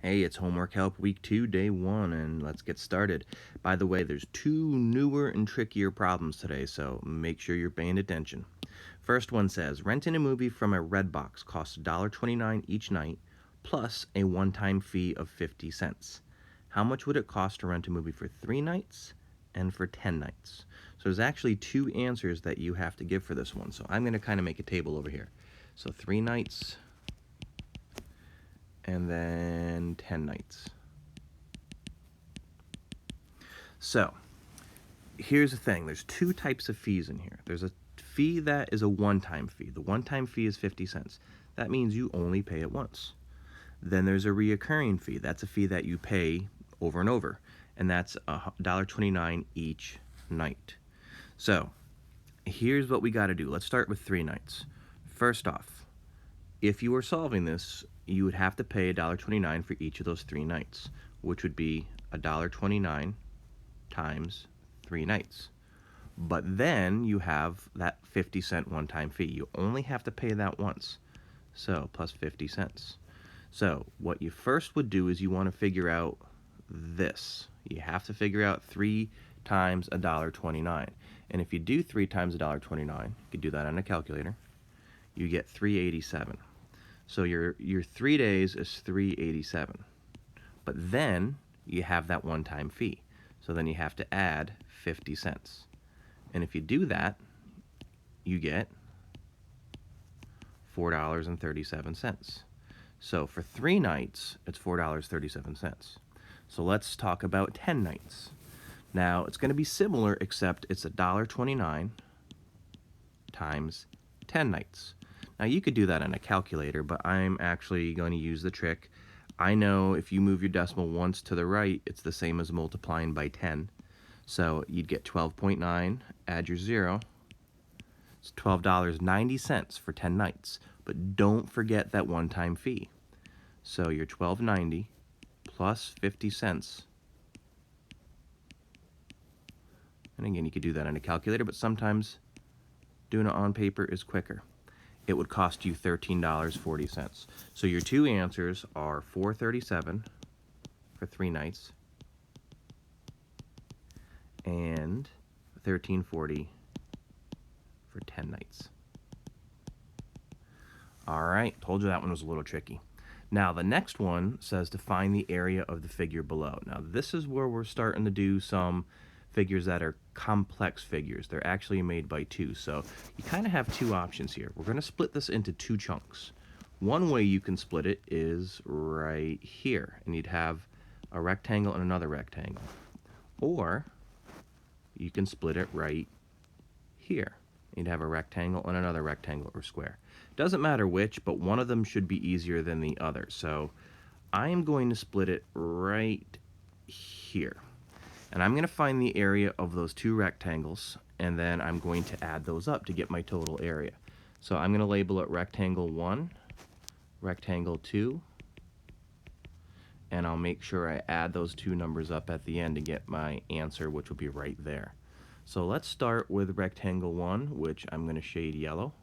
Hey, it's Homework Help Week 2, Day 1, and let's get started. By the way, there's two newer and trickier problems today, so make sure you're paying attention. First one says, renting a movie from a Redbox costs $1.29 each night, plus a one-time fee of 50 cents. How much would it cost to rent a movie for 3 nights and for 10 nights? So there's actually two answers that you have to give for this one, so I'm going to kind of make a table over here. So 3 nights and then 10 nights. So, here's the thing. There's two types of fees in here. There's a fee that is a one-time fee. The one-time fee is 50 cents. That means you only pay it once. Then there's a reoccurring fee. That's a fee that you pay over and over, and that's $1.29 each night. So, here's what we got to do. Let's start with 3 nights. First off, if you were solving this, you would have to pay $1.29 for each of those 3 nights, which would be $1.29 times 3 nights. But then you have that 50-cent one-time fee. You only have to pay that once. So plus 50 cents. So what you first would do is you want to figure out this. You have to figure out 3 times $1.29. And if you do 3 times $1.29, you can do that on a calculator, you get 387. So your 3 days is 387. But then you have that one-time fee. So then you have to add 50 cents. And if you do that, you get $4.37. So for 3 nights, it's $4.37. So let's talk about 10 nights. Now, it's going to be similar, except it's $1.29 times 10 nights. Now, you could do that on a calculator, but I'm actually going to use the trick. I know if you move your decimal once to the right, it's the same as multiplying by 10. So you'd get 12.9, add your 0. It's $12.90 for 10 nights. But don't forget that one-time fee. So your $12.90 plus 50 cents. And again, you could do that on a calculator, but sometimes doing it on paper is quicker. It would cost you $13.40. So your two answers are $4.37 for 3 nights and $13.40 for 10 nights. All right, told you that one was a little tricky. Now the next one says to find the area of the figure below. Now this is where we're starting to do some figures that are complex figures. They're actually made by 2. So you kind of have 2 options here. We're going to split this into 2 chunks. One way you can split it is right here, and you'd have a rectangle and another rectangle. Or you can split it right here. You'd have a rectangle and another rectangle or square. Doesn't matter which, but one of them should be easier than the other. So I am going to split it right here. And I'm going to find the area of those 2 rectangles, and then I'm going to add those up to get my total area. So I'm going to label it rectangle 1, rectangle 2, and I'll make sure I add those 2 numbers up at the end to get my answer, which will be right there. So let's start with rectangle 1, which I'm going to shade yellow,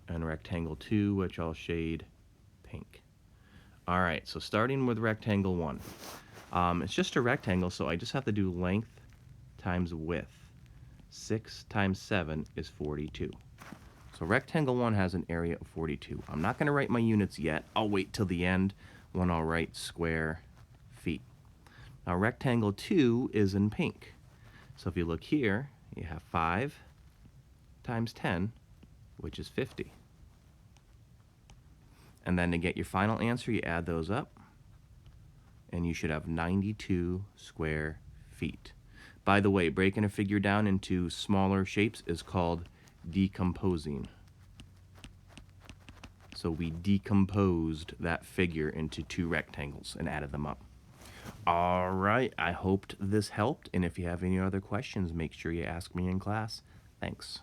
and rectangle 2, which I'll shade pink. All right, so starting with rectangle 1. It's just a rectangle, so I just have to do length times width. 6 times 7 is 42. So rectangle 1 has an area of 42. I'm not going to write my units yet. I'll wait till the end when I'll write square feet. Now rectangle 2 is in pink. So if you look here, you have 5 times 10, which is 50. And then to get your final answer, you add those up, and you should have 92 square feet. By the way, breaking a figure down into smaller shapes is called decomposing. So we decomposed that figure into 2 rectangles and added them up. All right, I hoped this helped, and if you have any other questions, make sure you ask me in class. Thanks.